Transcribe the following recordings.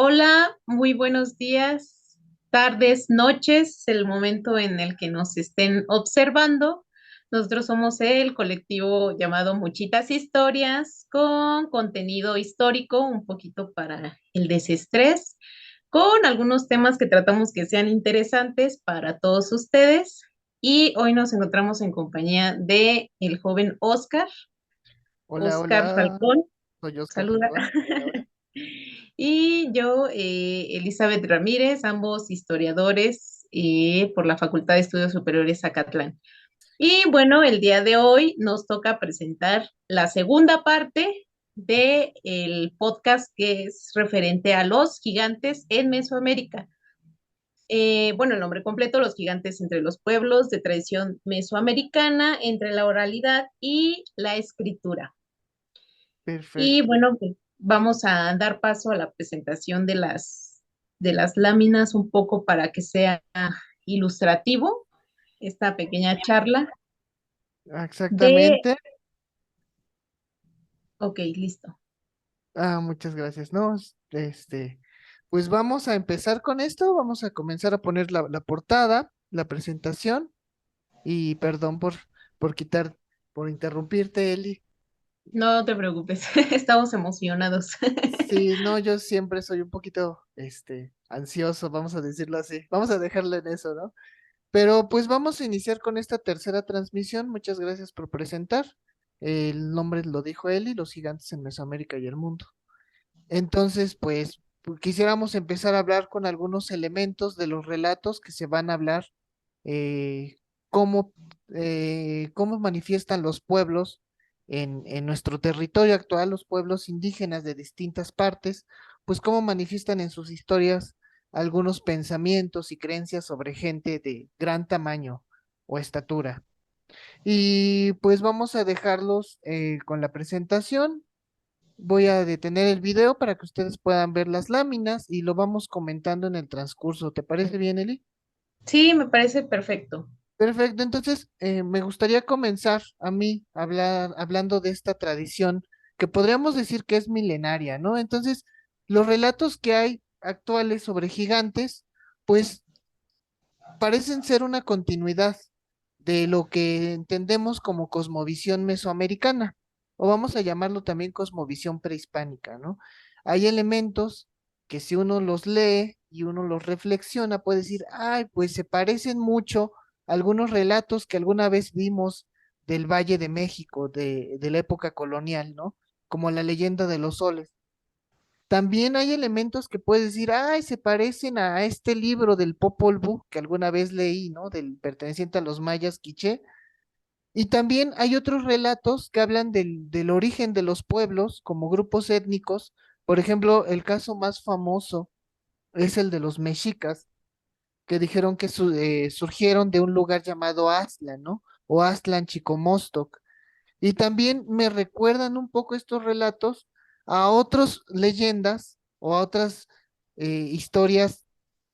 Hola, muy buenos días, tardes, noches, el momento en el que nos estén observando. Nosotros somos el colectivo llamado Muchitas Historias, con contenido histórico, un poquito para el desestrés, con algunos temas que tratamos que sean interesantes para todos ustedes. Y hoy nos encontramos en compañía de el joven Oscar, Hola, Oscar hola, Falcón. soy Oscar Saluda. Falcón. Hola, hola. Y yo, Elizabeth Ramírez, ambos historiadores por la Facultad de Estudios Superiores Zacatlán. Y bueno, el día de hoy nos toca presentar la segunda parte del podcast que es referente a los gigantes en Mesoamérica. Bueno, el nombre completo, Los gigantes entre los pueblos de tradición mesoamericana, entre la oralidad y la escritura. Y Perfecto. bueno, pues vamos a dar paso a la presentación de las láminas un poco para que sea ilustrativo esta pequeña charla de, Exactamente. ok, listo. Muchas gracias. No, pues vamos a empezar con esto. Vamos a comenzar a poner la portada, la presentación. Y perdón por interrumpirte, Eli. No te preocupes, estamos emocionados. Sí, no, yo siempre soy un poquito, ansioso, vamos a decirlo así. Vamos a dejarlo en eso, ¿no? Pero pues vamos a iniciar con esta tercera transmisión. Muchas gracias por presentar. El nombre lo dijo Eli, los gigantes en Mesoamérica y el mundo. Entonces, pues quisiéramos empezar a hablar con algunos elementos de los relatos que se van a hablar, eh, cómo, cómo manifiestan los pueblos en nuestro territorio actual, los pueblos indígenas de distintas partes, pues cómo manifiestan en sus historias algunos pensamientos y creencias sobre gente de gran tamaño o estatura. Y pues vamos a dejarlos con la presentación. Voy a detener el video para que ustedes puedan ver las láminas y lo vamos comentando en el transcurso. ¿Te parece bien, Eli? Sí, me parece perfecto. Perfecto, entonces me gustaría comenzar a mí hablando de esta tradición que podríamos decir que es milenaria, ¿no? Entonces, los relatos que hay actuales sobre gigantes, pues parecen ser una continuidad de lo que entendemos como cosmovisión mesoamericana, o vamos a llamarlo también cosmovisión prehispánica, ¿no? Hay elementos que si uno los lee y uno los reflexiona, puede decir, ay, pues se parecen mucho a algunos relatos que alguna vez vimos del Valle de México, de la época colonial, ¿no? Como la leyenda de los soles. También hay elementos que puedes decir, ay, se parecen a este libro del Popol Vuh que alguna vez leí, ¿no? Del perteneciente a los mayas quiché. Y también hay otros relatos que hablan del origen de los pueblos como grupos étnicos. Por ejemplo, el caso más famoso es el de los mexicas, que dijeron que surgieron de un lugar llamado Aztlan, ¿no? O Aztlan Chicomostoc. Y también me recuerdan un poco estos relatos a otras leyendas o a otras historias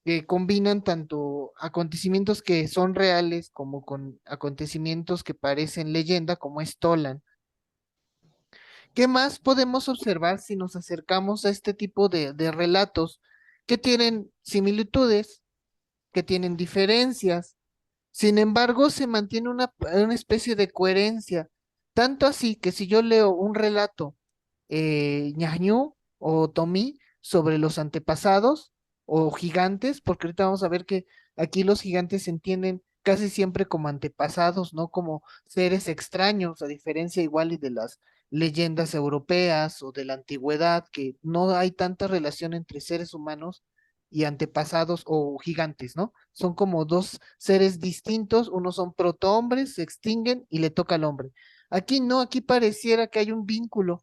que combinan tanto acontecimientos que son reales como con acontecimientos que parecen leyenda, como es Tolan. ¿Qué más podemos observar si nos acercamos a este tipo de relatos que tienen similitudes, que tienen diferencias? Sin embargo, se mantiene una especie de coherencia, tanto así que si yo leo un relato ñañú o tomí sobre los antepasados o gigantes, porque ahorita vamos a ver que aquí los gigantes se entienden casi siempre como antepasados, no como seres extraños, a diferencia igual y de las leyendas europeas o de la antigüedad, que no hay tanta relación entre seres humanos y antepasados o gigantes, ¿no? Son como dos seres distintos, unos son protohombres, se extinguen y le toca al hombre. Aquí no, aquí pareciera que hay un vínculo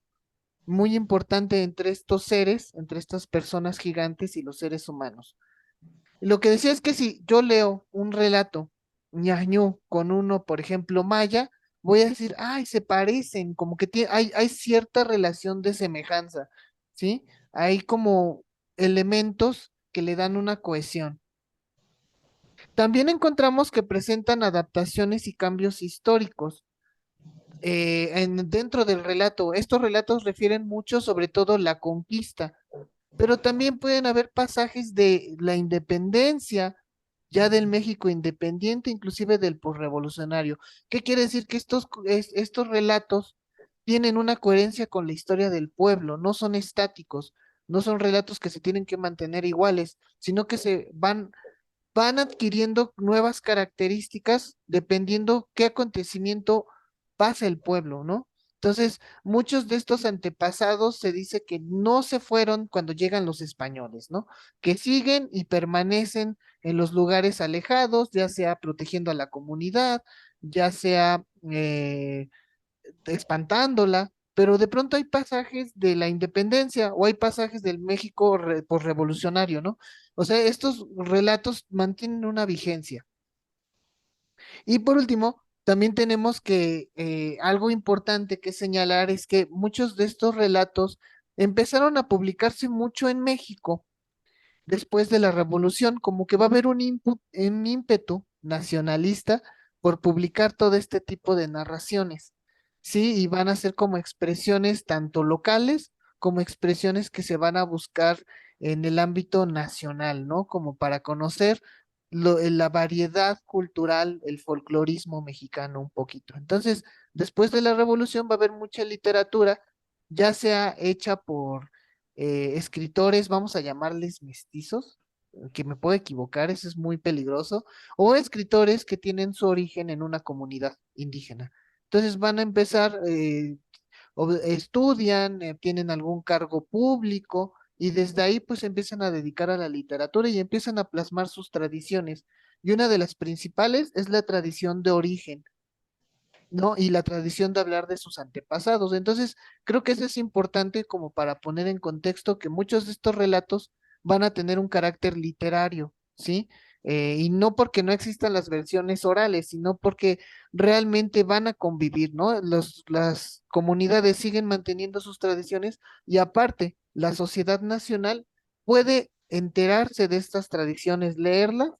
muy importante entre estos seres, entre estas personas gigantes y los seres humanos. Y lo que decía es que si yo leo un relato ñañú con uno, por ejemplo, maya, voy a decir, ay, se parecen, como que hay cierta relación de semejanza, ¿sí? Hay como elementos que le dan una cohesión. También encontramos que presentan adaptaciones y cambios históricos dentro del relato. Estos relatos refieren mucho sobre todo la conquista. pero también pueden haber pasajes de la independencia, ya del México independiente, inclusive del posrevolucionario. ¿Qué quiere decir? Que estos relatos tienen una coherencia con la historia del pueblo, no son estáticos, no son relatos que se tienen que mantener iguales, sino que van adquiriendo nuevas características dependiendo qué acontecimiento pasa el pueblo, ¿no? Entonces, muchos de estos antepasados se dice que no se fueron cuando llegan los españoles, ¿no? Que siguen y permanecen en los lugares alejados, ya sea protegiendo a la comunidad, ya sea espantándola, pero de pronto hay pasajes de la independencia o hay pasajes del México posrevolucionario, ¿no? O sea, estos relatos mantienen una vigencia. Y por último, también tenemos que algo importante que señalar es que muchos de estos relatos empezaron a publicarse mucho en México después de la revolución, como que va a haber un ímpetu nacionalista por publicar todo este tipo de narraciones, ¿sí? Y van a ser como expresiones tanto locales como expresiones que se van a buscar en el ámbito nacional, ¿no? Como para conocer la variedad cultural, el folclorismo mexicano un poquito. Entonces, después de la revolución va a haber mucha literatura, ya sea hecha por escritores, vamos a llamarles mestizos, que me puedo equivocar, eso es muy peligroso, o escritores que tienen su origen en una comunidad indígena. Entonces van a empezar, estudian, tienen algún cargo público y desde ahí pues empiezan a dedicar a la literatura y empiezan a plasmar sus tradiciones. Y una de las principales es la tradición de origen, ¿no? Y la tradición de hablar de sus antepasados. Entonces, creo que eso es importante como para poner en contexto que muchos de estos relatos van a tener un carácter literario, ¿sí? Y no porque no existan las versiones orales, sino porque realmente van a convivir, ¿no? Las comunidades siguen manteniendo sus tradiciones y aparte, la sociedad nacional puede enterarse de estas tradiciones, leerlas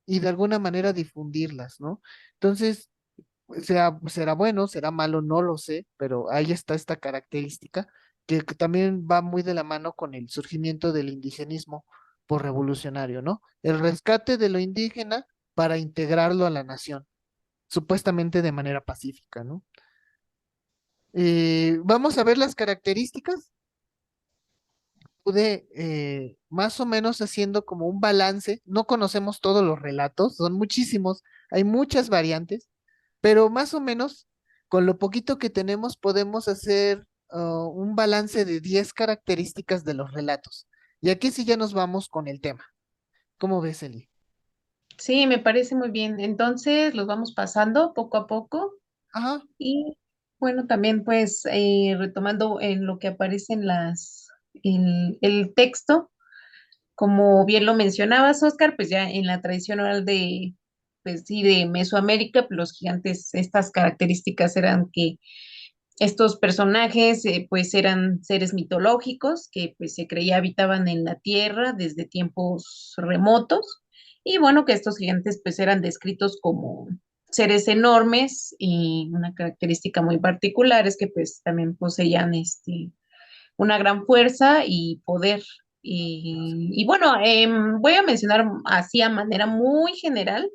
y de alguna manera difundirlas, ¿no? Entonces, será bueno, será malo, no lo sé, pero ahí está esta característica que también va muy de la mano con el surgimiento del indigenismo por revolucionario, ¿no? El rescate de lo indígena para integrarlo a la nación, supuestamente de manera pacífica, ¿no? Vamos a ver las características. Pude más o menos haciendo como un balance. No conocemos todos los relatos, son muchísimos, hay muchas variantes, pero más o menos con lo poquito que tenemos podemos hacer un balance de 10 características de los relatos. Y aquí sí ya nos vamos con el tema. ¿Cómo ves, Eli? Sí, me parece muy bien. Entonces los vamos pasando poco a poco Ajá. y bueno, también pues retomando en lo que aparece en el texto, como bien lo mencionabas, Oscar, pues ya en la tradición oral pues sí, de Mesoamérica, pues los gigantes, estas características eran que estos personajes pues eran seres mitológicos que pues se creía habitaban en la tierra desde tiempos remotos y bueno que estos gigantes pues eran descritos como seres enormes y una característica muy particular es que pues también poseían una gran fuerza y poder. Y bueno, voy a mencionar así a manera muy general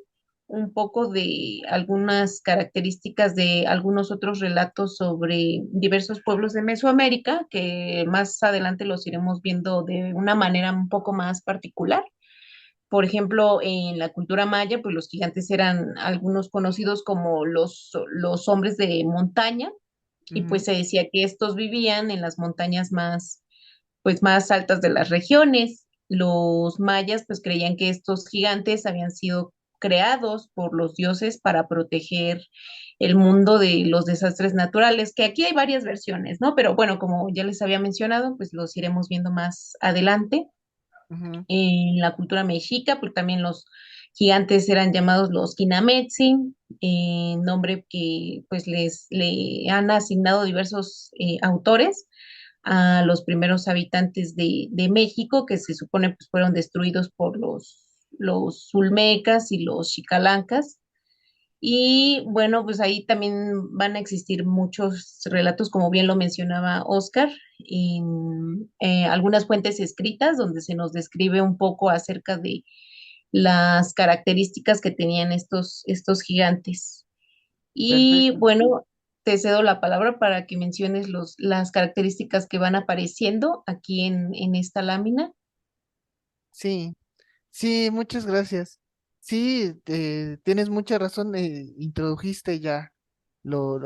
un poco de algunas características de algunos otros relatos sobre diversos pueblos de Mesoamérica, que más adelante los iremos viendo de una manera un poco más particular. Por ejemplo, en la cultura maya, pues los gigantes eran algunos conocidos como los hombres de montaña, y pues Ujú, se decía que estos vivían en las montañas pues más altas de las regiones. Los mayas pues creían que estos gigantes habían sido creados por los dioses para proteger el mundo de los desastres naturales, que aquí hay varias versiones, ¿no? Pero bueno, como ya les había mencionado, pues los iremos viendo más adelante. ujú, En la cultura mexica, pues también los gigantes eran llamados los Kinametzi, nombre que pues le han asignado diversos autores a los primeros habitantes de México, que se supone pues fueron destruidos por los Olmecas y los Xicalancas. Y bueno, pues ahí también van a existir muchos relatos, como bien lo mencionaba Oscar, y algunas fuentes escritas donde se nos describe un poco acerca de las características que tenían estos gigantes. Y Perfecto. bueno, te cedo la palabra para que menciones las características que van apareciendo aquí en esta lámina. Sí, sí, muchas gracias. Sí, tienes mucha razón, introdujiste ya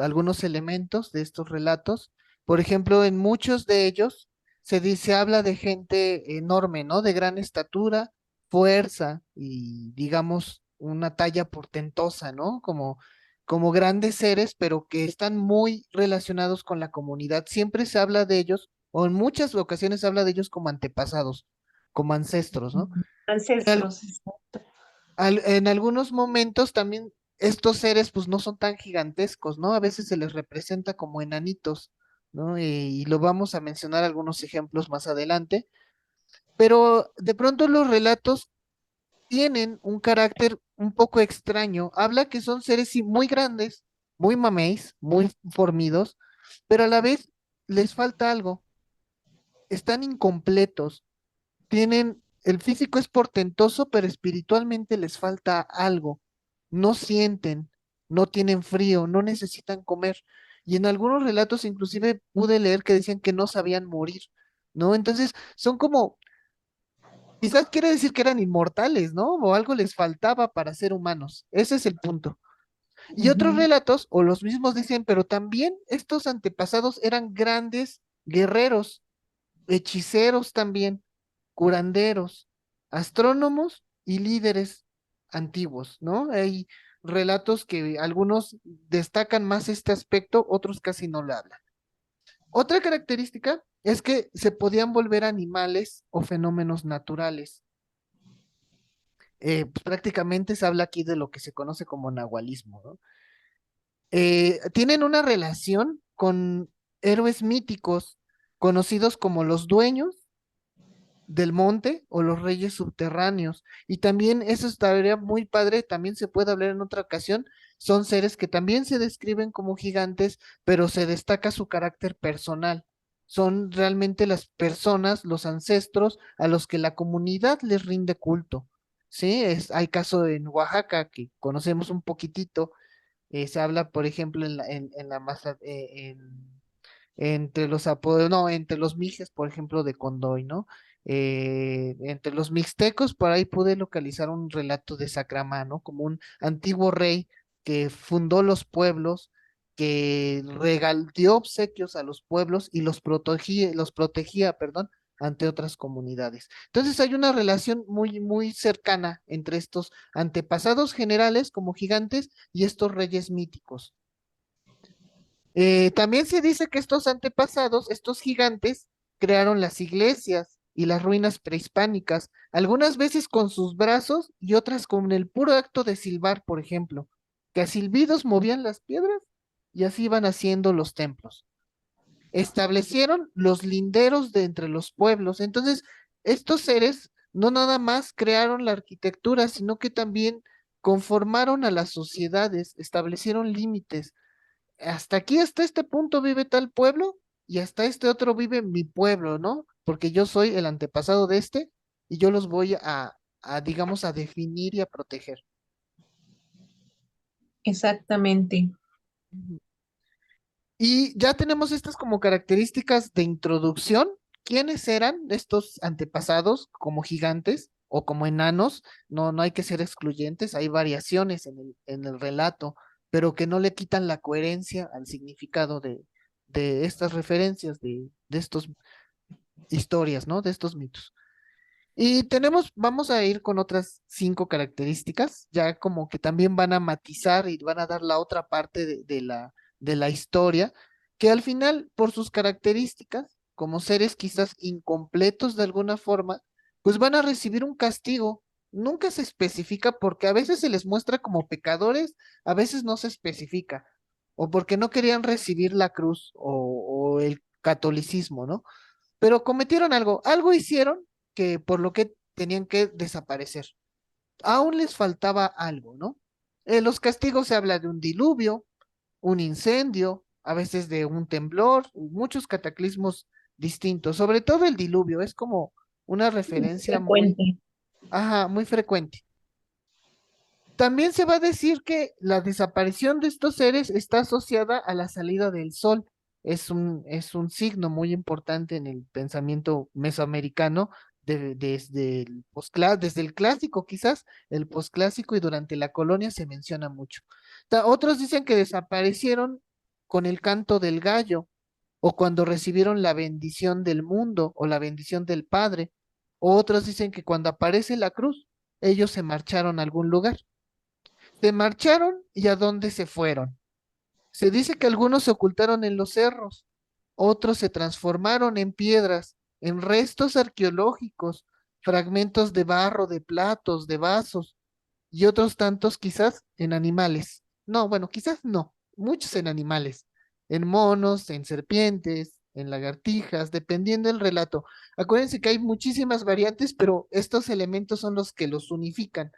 algunos elementos de estos relatos. Por ejemplo, en muchos de ellos se habla de gente enorme, ¿no? De gran estatura, fuerza y, digamos, una talla portentosa, ¿no? Como grandes seres, pero que están muy relacionados con la comunidad. Siempre se habla de ellos, o en muchas ocasiones se habla de ellos como antepasados, como ancestros, ¿no? En, al- Ancestros. en algunos momentos también estos seres pues no son tan gigantescos, ¿no? A veces se les representa como enanitos, ¿no? Y lo vamos a mencionar algunos ejemplos más adelante, pero de pronto los relatos tienen un carácter un poco extraño. Habla que son seres sí, muy grandes, muy mameis, muy formidos, pero a la vez les falta algo, están incompletos. El físico es portentoso, pero espiritualmente les falta algo. No sienten, no tienen frío, no necesitan comer. Y en algunos relatos inclusive pude leer que decían que no sabían morir, ¿no? Entonces son como, quizás quiere decir que eran inmortales, ¿no? O algo les faltaba para ser humanos. Ese es el punto. Y otros Ujú. relatos, o los mismos dicen, pero también estos antepasados eran grandes guerreros, hechiceros también, curanderos, astrónomos y líderes antiguos, ¿no? Hay relatos que algunos destacan más este aspecto, otros casi no lo hablan. Otra característica es que se podían volver animales o fenómenos naturales. Pues prácticamente se habla aquí de lo que se conoce como nahualismo, ¿no? Tienen una relación con héroes míticos conocidos como los dueños del monte o los reyes subterráneos. Y también eso estaría muy padre, también se puede hablar en otra ocasión, son seres que también se describen como gigantes, pero se destaca su carácter personal. Son realmente las personas, los ancestros a los que la comunidad les rinde culto. Sí, hay caso en Oaxaca que conocemos un poquitito, se habla, por ejemplo, en la masa, entre los apodos, no, entre los mijes, por ejemplo, de Condoy, ¿no? Entre los mixtecos, por ahí pude localizar un relato de Sacramá, ¿no? Como un antiguo rey que fundó los pueblos, que dio obsequios a los pueblos y los protegía, perdón, ante otras comunidades. Entonces hay una relación muy, muy cercana entre estos antepasados generales como gigantes y estos reyes míticos. También se dice que estos antepasados, estos gigantes, crearon las iglesias y las ruinas prehispánicas, algunas veces con sus brazos y otras con el puro acto de silbar, por ejemplo, que a silbidos movían las piedras y así iban haciendo los templos. Establecieron los linderos de entre los pueblos. Entonces, estos seres no nada más crearon la arquitectura, sino que también conformaron a las sociedades, establecieron límites hasta aquí, hasta este punto vive tal pueblo y hasta este otro vive mi pueblo, ¿no? Porque yo soy el antepasado de este y yo los voy digamos, a definir y a proteger. Exactamente. Ujú. Y ya tenemos estas como características de introducción. ¿Quiénes eran estos antepasados como gigantes o como enanos? No, no hay que ser excluyentes, hay variaciones en el relato, pero que no le quitan la coherencia al significado de estas referencias, de estas historias, ¿no? De estos mitos. Y vamos a ir con otras 5 características, ya como que también van a matizar y van a dar la otra parte de la historia, que al final, por sus características, como seres quizás incompletos de alguna forma, pues van a recibir un castigo. Nunca se especifica porque a veces se les muestra como pecadores, a veces no se especifica, o porque no querían recibir la cruz o el catolicismo, ¿no? Pero cometieron algo hicieron que por lo que tenían que desaparecer. Aún les faltaba algo, ¿no? Los castigos se habla de un diluvio, un incendio, a veces de un temblor, muchos cataclismos distintos, sobre todo el diluvio, es como una referencia muy, Frecuente. ajá, muy frecuente. También se va a decir que la desaparición de estos seres está asociada a la salida del sol. Es un signo muy importante en el pensamiento mesoamericano desde el clásico, quizás, el posclásico y durante la colonia se menciona mucho. Otros dicen que desaparecieron con el canto del gallo o cuando recibieron la bendición del mundo o la bendición del Padre. O otros dicen que cuando aparece la cruz, ellos se marcharon a algún lugar. Se marcharon y a dónde se fueron. Se dice que algunos se ocultaron en los cerros, otros se transformaron en piedras, en restos arqueológicos, fragmentos de barro, de platos, de vasos, y otros tantos quizás en animales. No, bueno, quizás no, muchos en animales, en monos, en serpientes, en lagartijas, dependiendo del relato. Acuérdense que hay muchísimas variantes, pero estos elementos son los que los unifican.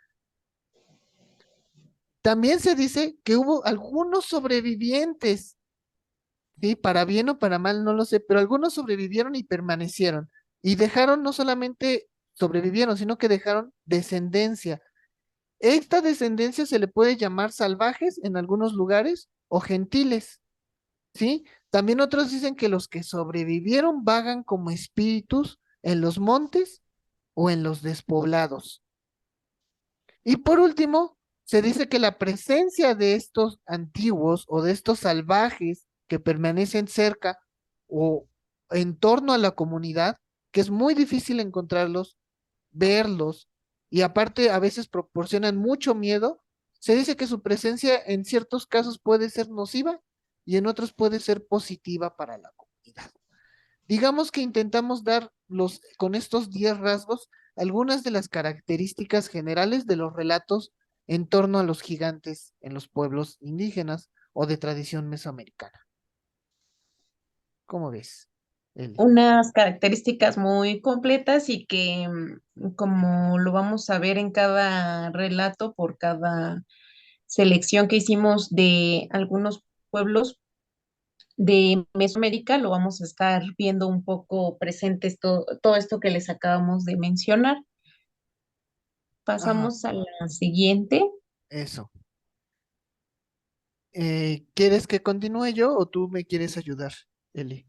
También se dice que hubo algunos sobrevivientes, ¿sí? Para bien o para mal, no lo sé, pero algunos sobrevivieron y permanecieron. Y dejaron, no solamente sobrevivieron, sino que dejaron descendencia. Esta descendencia se le puede llamar salvajes en algunos lugares o gentiles, ¿sí? También otros dicen que los que sobrevivieron vagan como espíritus en los montes o en los despoblados. Y por último, se dice que la presencia de estos antiguos o de estos salvajes que permanecen cerca o en torno a la comunidad, que es muy difícil encontrarlos, verlos, y aparte a veces proporcionan mucho miedo, se dice que su presencia en ciertos casos puede ser nociva y en otros puede ser positiva para la comunidad. Digamos que intentamos dar con estos 10 rasgos algunas de las características generales de los relatos en torno a los gigantes en los pueblos indígenas o de tradición mesoamericana. ¿Cómo ves, Eli? Unas características muy completas y que, como lo vamos a ver en cada relato, por cada selección que hicimos de algunos pueblos de Mesoamérica, lo vamos a estar viendo un poco presentes todo esto que les acabamos de mencionar. Ajá, Pasamos a la siguiente. eso. ¿Quieres que continúe yo o tú me quieres ayudar, Eli?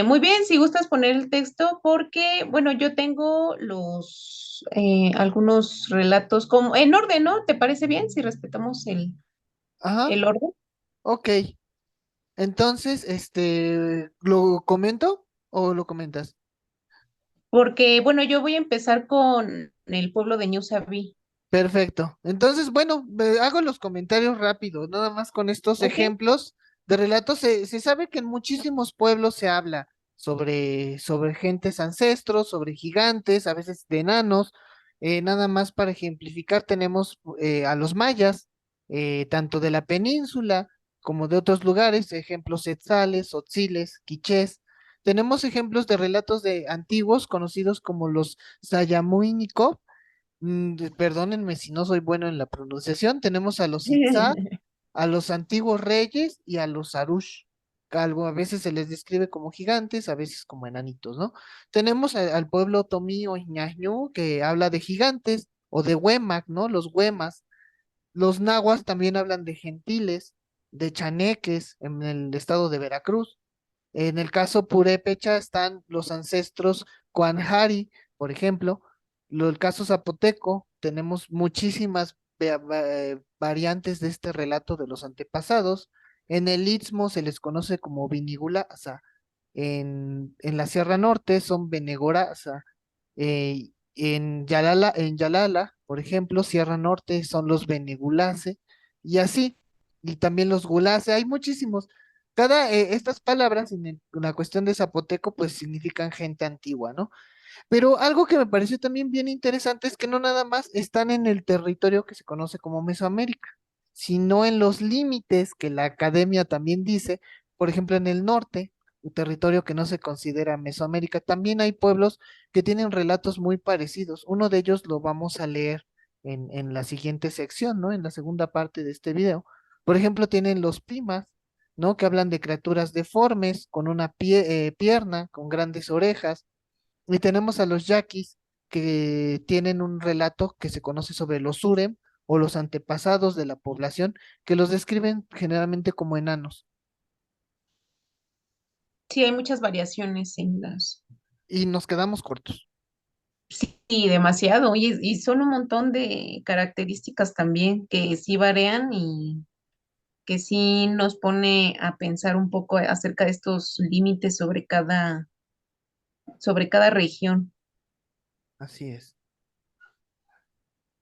Muy bien, si gustas poner el texto, porque, bueno, yo tengo algunos relatos como en orden, ¿no? ¿Te parece bien si respetamos Ajá, el orden? ok. Entonces, ¿lo comento o lo comentas? Porque, bueno, yo voy a empezar con el pueblo de New Sabi. Perfecto. Entonces, bueno, hago los comentarios rápidos, nada más con estos ¿Ok? ejemplos de relatos. Se sabe que en muchísimos pueblos se habla sobre gentes ancestros, sobre gigantes, a veces de enanos. Nada más para ejemplificar, tenemos a los mayas, tanto de la península como de otros lugares, ejemplos etzales, otziles, quichés. Tenemos ejemplos de relatos de antiguos conocidos como los Sayamuinicó. Perdónenme si no soy bueno en la pronunciación. Tenemos a los Itzá, a los antiguos reyes y a los Arush. A veces se les describe como gigantes, a veces como enanitos, ¿no? Tenemos al pueblo Tomí o Ñañú, que habla de gigantes, o de Huemac, ¿no? Los Huemas. Los nahuas también hablan de gentiles, de chaneques en el estado de Veracruz. En el caso purépecha están los ancestros Cuanjari, por ejemplo. El caso zapoteco, tenemos muchísimas variantes de este relato de los antepasados. En el Istmo se les conoce como Vinigulaza. En la Sierra Norte son Benegoraza. En Yalala, por ejemplo, Sierra Norte son los Benegulace. Y así. Y también los Gulace. Hay muchísimos. Estas palabras en la cuestión de zapoteco pues significan gente antigua, ¿no? Pero algo que me pareció también bien interesante es que no nada más están en el territorio que se conoce como Mesoamérica, sino en los límites que la academia también dice, por ejemplo, en el norte, un territorio que no se considera Mesoamérica, también hay pueblos que tienen relatos muy parecidos. Uno de ellos lo vamos a leer en la siguiente sección, ¿no? En la segunda parte de este video. Por ejemplo, tienen los Pimas, ¿no? Que hablan de criaturas deformes, con una pierna, con grandes orejas. Y tenemos a los Yaquis, que tienen un relato que se conoce sobre los Surem o los antepasados de la población, que los describen generalmente como enanos. Sí, hay muchas variaciones en las... Y nos quedamos cortos. Sí, demasiado. Y son un montón de características también que sí varían y que sí nos pone a pensar un poco acerca de estos límites sobre cada región. Así es.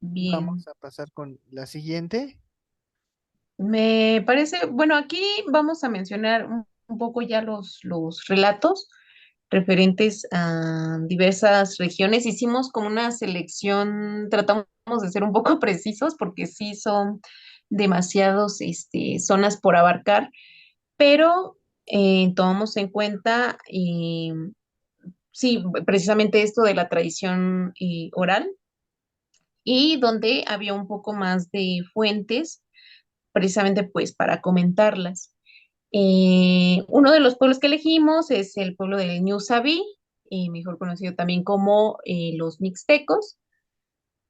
Bien. Vamos a pasar con la siguiente. Me parece, bueno, aquí vamos a mencionar un poco ya los relatos referentes a diversas regiones. Hicimos como una selección, tratamos de ser un poco precisos porque sí son demasiados zonas por abarcar, pero tomamos en cuenta, sí, precisamente esto de la tradición oral y donde había un poco más de fuentes, precisamente pues para comentarlas. Uno de los pueblos que elegimos es el pueblo del Ñusabi, mejor conocido también como los Mixtecos,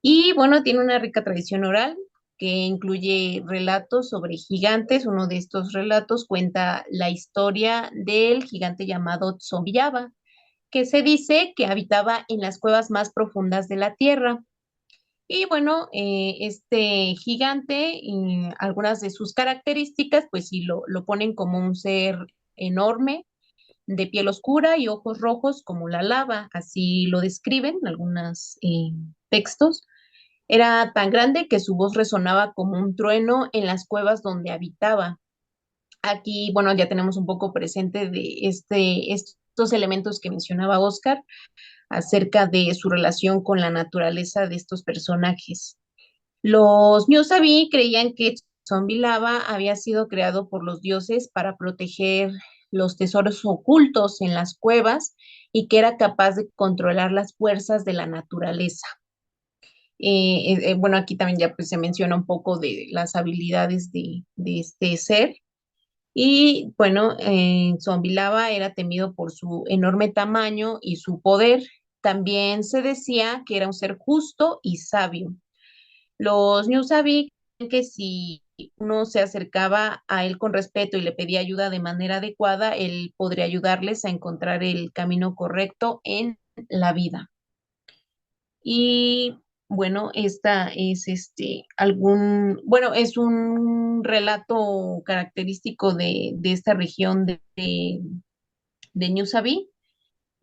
y bueno, tiene una rica tradición oral que incluye relatos sobre gigantes. Uno de estos relatos cuenta la historia del gigante llamado Tzombiaba, que se dice que habitaba en las cuevas más profundas de la tierra. Y bueno, este gigante, y algunas de sus características, pues sí lo ponen como un ser enorme, de piel oscura y ojos rojos como la lava, así lo describen algunos textos. Era tan grande que su voz resonaba como un trueno en las cuevas donde habitaba. Aquí, bueno, ya tenemos un poco presente de estos elementos que mencionaba Oscar acerca de su relación con la naturaleza de estos personajes. Los Nyosabi creían que Zombie Lava había sido creado por los dioses para proteger los tesoros ocultos en las cuevas y que era capaz de controlar las fuerzas de la naturaleza. Bueno, aquí también ya pues, se menciona un poco de las habilidades de este ser. Y bueno, Zombie Lava era temido por su enorme tamaño y su poder. También se decía que era un ser justo y sabio. Los Newsabi creen que si uno se acercaba a él con respeto y le pedía ayuda de manera adecuada, él podría ayudarles a encontrar el camino correcto en la vida. Y bueno, esta es bueno, es un relato característico de esta región de Newsabi,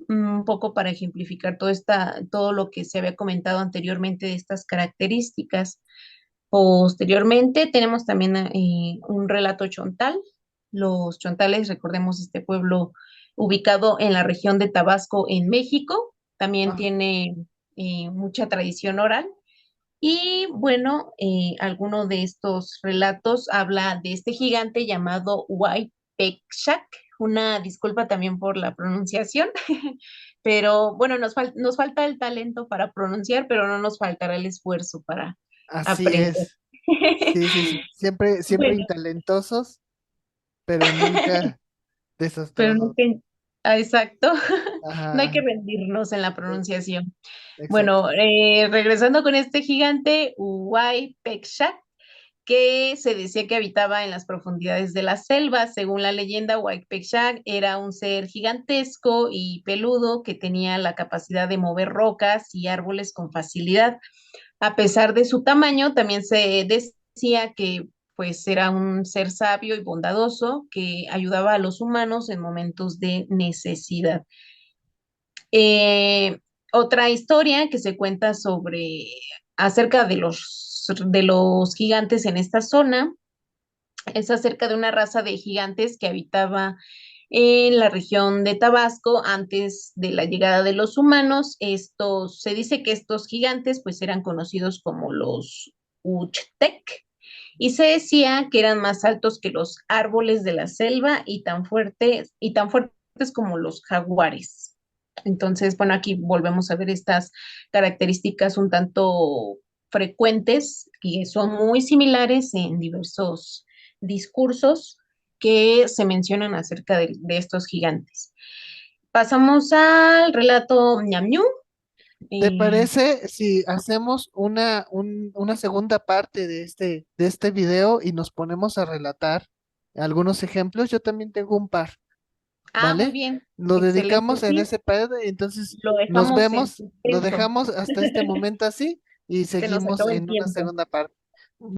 un poco para ejemplificar todo lo que se había comentado anteriormente de estas características. Posteriormente tenemos también un relato chontal. Los chontales, recordemos este pueblo ubicado en la región de Tabasco, en México, también Ah, tiene mucha tradición oral. Y bueno, alguno de estos relatos habla de este gigante llamado Huaypechak. Una disculpa también por la pronunciación, pero bueno, nos falta el talento para pronunciar, pero no nos faltará el esfuerzo para así aprender. es. Sí, sí, sí. Siempre, siempre Bueno, intalentosos, pero nunca pero no desastrosos. que... exacto, no hay que Ajá, rendirnos en la e- pronunciación. exacto. Bueno, regresando con este gigante, Huaypechak, que se decía que habitaba en las profundidades de la selva. Según la leyenda, Huaypechak era un ser gigantesco y peludo que tenía la capacidad de mover rocas y árboles con facilidad. A pesar de su tamaño, también se decía que pues era un ser sabio y bondadoso que ayudaba a los humanos en momentos de necesidad. Eh, Otra historia que se cuenta sobre acerca de los gigantes en esta zona es acerca de una raza de gigantes que habitaba en la región de Tabasco antes de la llegada de los humanos. Se dice que estos gigantes pues eran conocidos como los Uchtec y se decía que eran más altos que los árboles de la selva y tan fuertes como los jaguares. Entonces, bueno, aquí volvemos a ver estas características un tanto frecuentes y son muy similares en diversos discursos que se mencionan acerca de estos gigantes. Pasamos al relato ñam-ñu. ¿Te Eh, parece si hacemos una segunda parte de este video y nos ponemos a relatar algunos ejemplos? Yo también tengo un par, muy ¿vale? bien, Lo excelente, dedicamos en sí, ese par, entonces lo nos dejamos en vemos, lo suspenso. dejamos hasta este momento así y Se nos seguimos acabó el en una tiempo. segunda parte.